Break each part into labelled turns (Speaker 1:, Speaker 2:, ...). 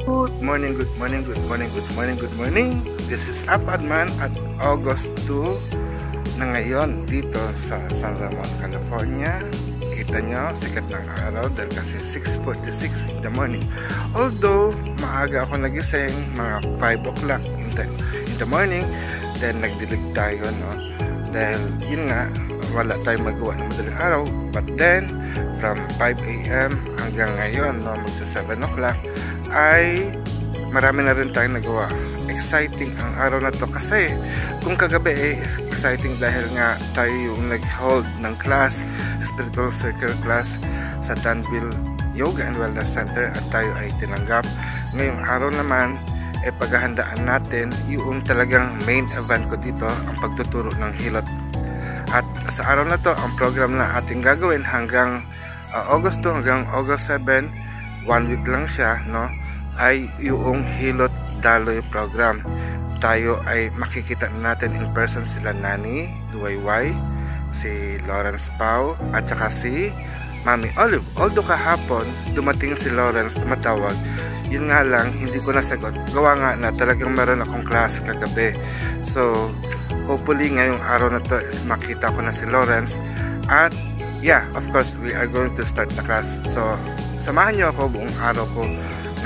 Speaker 1: Good morning, good morning, good morning, good morning, good morning. This is Apadman at August 2 na ngayon dito sa San Ramon, California. Kita nyo, sikat ng araw dahil kasi 6:46 in the morning. Although, maaga ako nagising, mga 5 o'clock in the morning, then nagdilig tayo, no? Dahil yun nga, wala tayong magawa ng madaling araw. But then, from 5 a.m. hanggang ngayon, no, magsa 7 o'clock, ay marami na rin tayong nagawa. Exciting ang araw na to kasi kung kagabi exciting dahil nga tayo yung nag-hold ng class, spiritual circle class sa Danville Yoga and Wellness Center at tayo ay tinanggap. Ngayong araw naman paghahandaan natin yung talagang main event ko dito, ang pagtuturo ng hilot. At sa araw na to, ang program na ating gagawin hanggang August 2 hanggang August 7, 1 week lang siya, no, ay yung Hilot Daloy program. Tayo ay makikita natin in person sila Nani Duwayway, si Lawrence Pau at saka si Mami Olive. Although kahapon dumating si Lawrence, tumatawag, yun nga lang hindi ko nasagot, gawa nga na talagang meron akong class kagabi. So hopefully ngayong araw na to is makita ko na si Lawrence. At yeah, of course we are going to start the class. So samahan niyo ako buong araw ko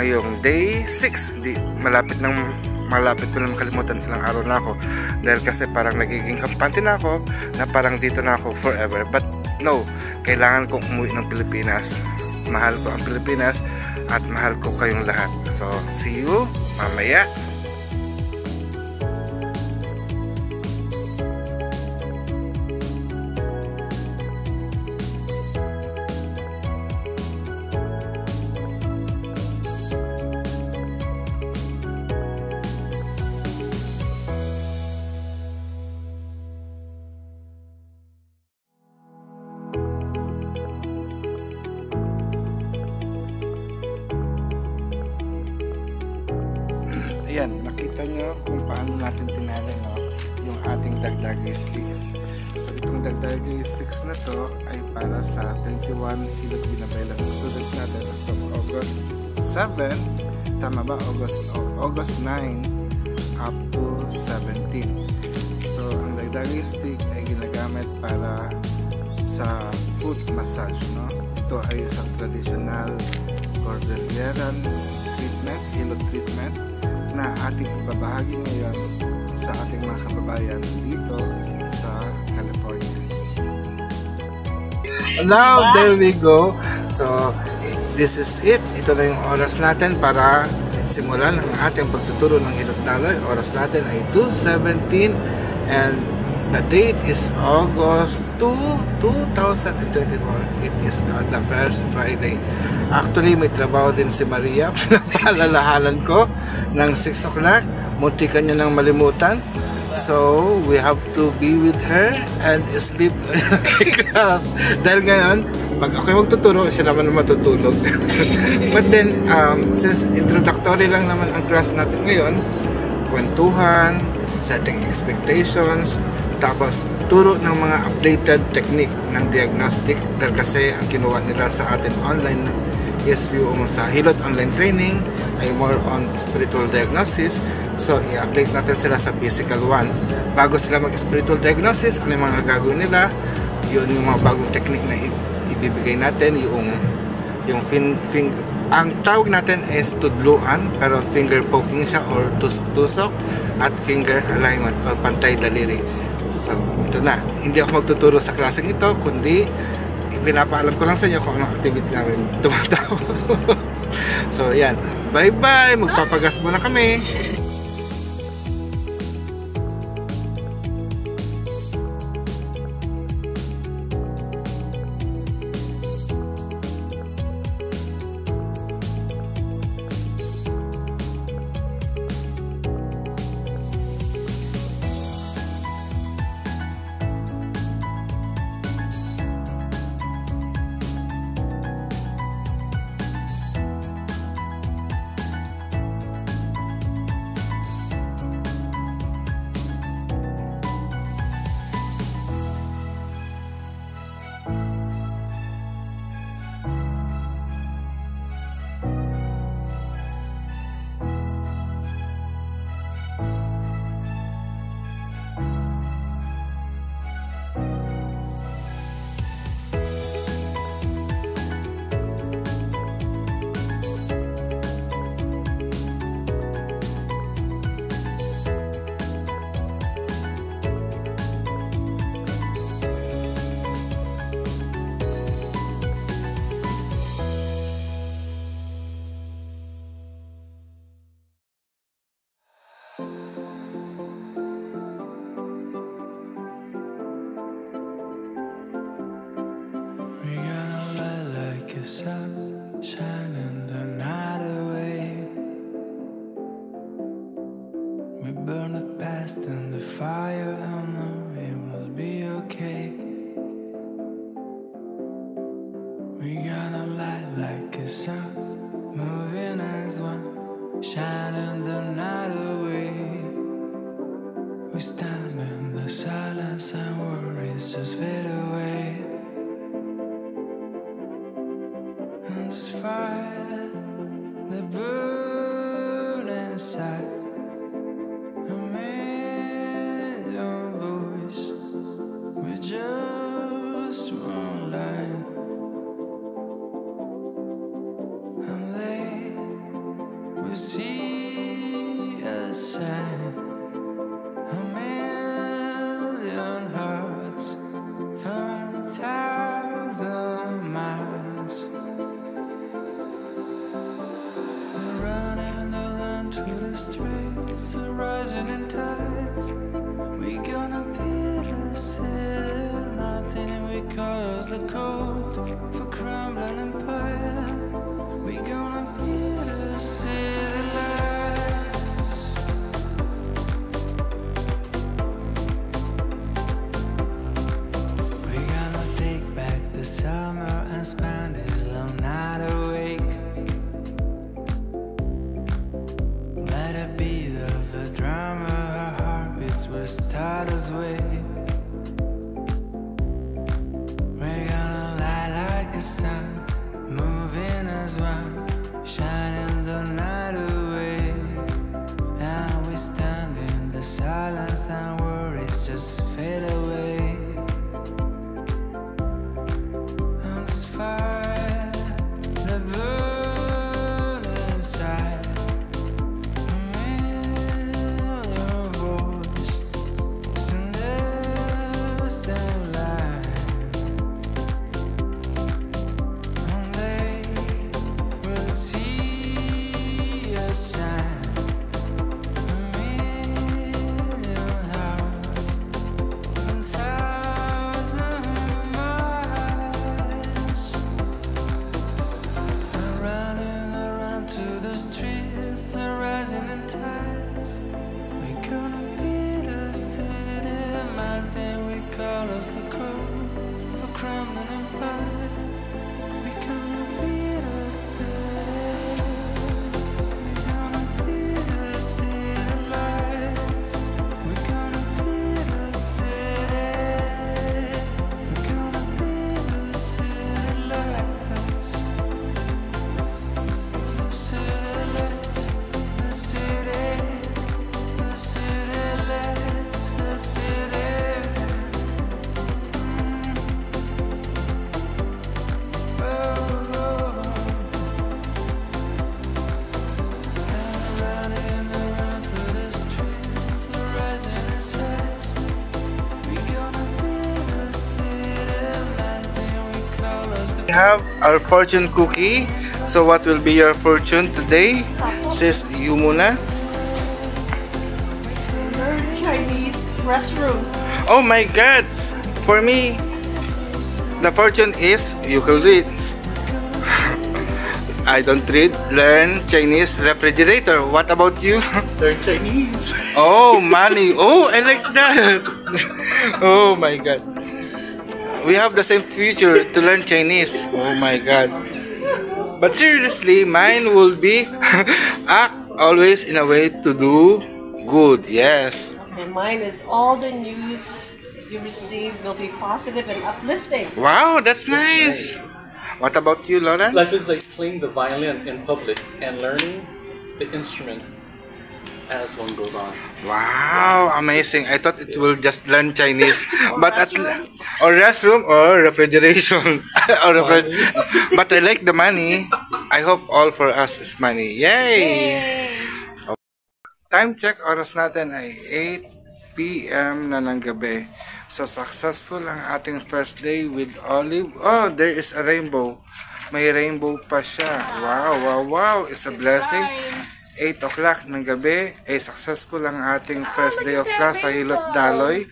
Speaker 1: ngayong day 6. Malapit ko na makalimutan ilang araw na ako dahil kasi parang nagiging kampante na ako na parang dito na ako forever. But no, kailangan kong umuwi ng Pilipinas. Mahal ko ang Pilipinas at mahal ko kayong lahat. So see you mamaya. Ayan, nakita nyo kung paano natin tinali, no, yung ating dagdagi sticks. So itong dagdagi sticks na to ay para sa 21 Hilot Binabaylan student natin from August 7, tama ba? August 9 up to 17. So ang dagdagi stick ay ginagamit para sa foot massage, no? Ito ay isang traditional Cordilleran treatment, hilot treatment na ating ibabahagi ngayon sa ating mga kababayan dito sa California. Now, there we go. So, this is it. Ito na yung oras natin para simulan ang ating pagtuturo ng Hilot Daloy. Oras natin ay 2:17 and the date is August 2, 2024. It is the first Friday. Actually, may trabaho din si Maria. Pinag-alalahanan ko ng 6 o'clock. Muntikan niya nang malimutan. So, we have to be with her and sleep class. Dahil ngayon, pag ako magtuturo, siya naman matutulog. But then, since introductory lang naman ang class natin ngayon, kwentuhan, setting expectations, tapos turo ng mga updated technique ng diagnostic dahil kasi ang kinuha nila sa atin online is yung sa Hilot online training ay more on spiritual diagnosis. So i-update natin sila sa physical 1 bago sila mag-spiritual diagnosis. Ano yung mga gagawin nila, yun yung mga bagong technique na ibibigay natin, yung ang tawag natin is tudluan pero finger poking siya or tusok-tusok at finger alignment o pantay daliri. So, ito na. Hindi ako magtuturo sa klaseng ito, kundi pinapaalam ko lang sa inyo kung anong activity namin tumataw. So, yan. Bye-bye! Magpapagas muna kami!
Speaker 2: fire that burn inside. A million voice with just one line, and they will see a sign. A million hearts from 1,000 miles. They're running around to the streets, they're rising in tides. We gonna beat the city, nothing we cause the cold for crumbling empire. We gonna beat the city lights. We gonna take back the summer and spend this long night awake. Let it beat of a drummer, our heartbeats will start us way. We're gonna light like a sun, moving as one, shining the night away. And we stand in the silence and worries just fade away. And this fire that burns inside, a million voices in the same line, and they will see us shine. A million hearts from 1,000 miles. They're running around to the streets, they're rising in tides. We gonna beat the city, melting, we call us the cold of a crumbling empire. We gonna beat the city, we gonna beat the city lights. We gonna beat the city, we gonna beat the city lights. The city lights, the city, the city lights, the city. Oh, running around through the streets, rising in size. We gonna beat the city, melting, we call us the.
Speaker 1: We have our fortune cookie. So what will be your fortune today? Sis, you muna.
Speaker 3: Chinese restroom.
Speaker 1: Oh my God! For me, the fortune is you can read. I don't read. Learn Chinese refrigerator. What about you?
Speaker 4: Learn Chinese.
Speaker 1: Oh, money. Oh, I like that. Oh my God. We have the same future to learn Chinese. Oh my God. But seriously, mine will be act always in a way to do good. Yes.
Speaker 3: And mine is all the news you receive will be positive and uplifting.
Speaker 1: Wow, that's nice. What about you, Lawrence?
Speaker 4: Life is like playing the violin in public and learning the instrument as one goes on.
Speaker 1: Wow, amazing. I thought it will just learn Chinese. But or restroom or refrigeration. Or but I like the money. I hope all for us is money. Yay! Time check, oras natin ay 8 p.m. na ng gabi. So successful ang ating first day with Olive. Oh, there is a rainbow. May rainbow pa siya. Wow, wow, wow. It's a blessing. 8 o'clock ng gabi ay successful ang ating first day of class sa Hilot Daloy.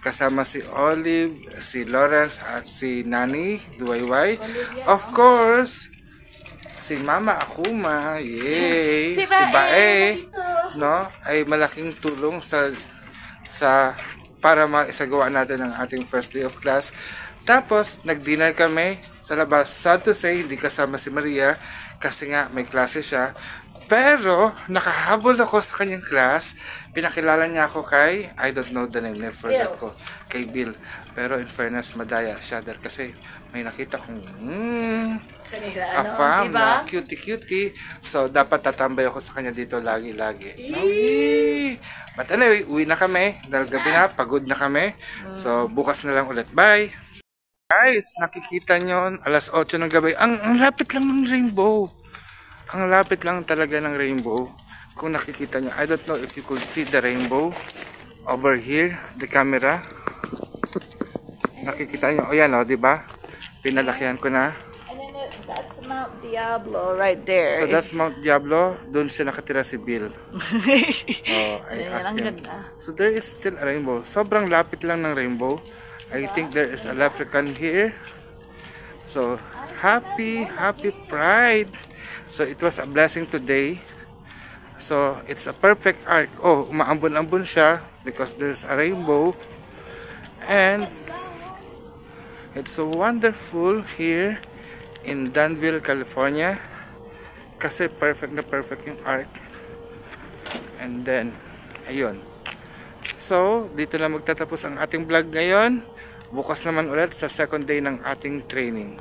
Speaker 1: Kasama si Olive, si Lawrence at si Nani Duwayway. Of course, si Mama Akuma, yay! Si Bae, no? Ay malaking tulong sa para maisagawa natin ang ating first day of class. Tapos, nag-dinner kami sa labas. Sad to say, hindi kasama si Maria kasi nga may klase siya. Pero, nakahabol ako sa kanyang class. Pinakilala niya ako kay, I don't know the name, never forget ko, kay Bill. Pero in fairness, madaya siya dahil kasi may nakita kong, afam na cutie-cutie. So, dapat tatambay ako sa kanya dito lagi-lagi. But anyway, uwi na kami. Dahil gabi na, pagod na kami. So, bukas na lang ulit. Bye! Guys, nakikita nyo, alas 8 ng gabi. Ang lapit lang ng rainbow. Ang lapit lang talaga ng rainbow. Kung nakikita nyo, I don't know if you could see the rainbow over here, the camera. Nakikita nyo, o yan o, diba? Pinalakihan ko na.
Speaker 3: And then that's Mount Diablo right there.
Speaker 1: So that's Mount Diablo. Doon siya nakatira si Bill. Oh, I asked him. So there is still a rainbow. Sobrang lapit lang ng rainbow. I think there is a leprechaun here. So happy Pride. So it was a blessing today. So it's a perfect arc. Oh, umaambon-ambon siya because there's a rainbow. And it's so wonderful here in Danville, California. Kasi perfect na perfect yung arc. And then, ayun. So, dito na magtatapos ang ating vlog ngayon. Bukas naman ulit sa second day ng ating training.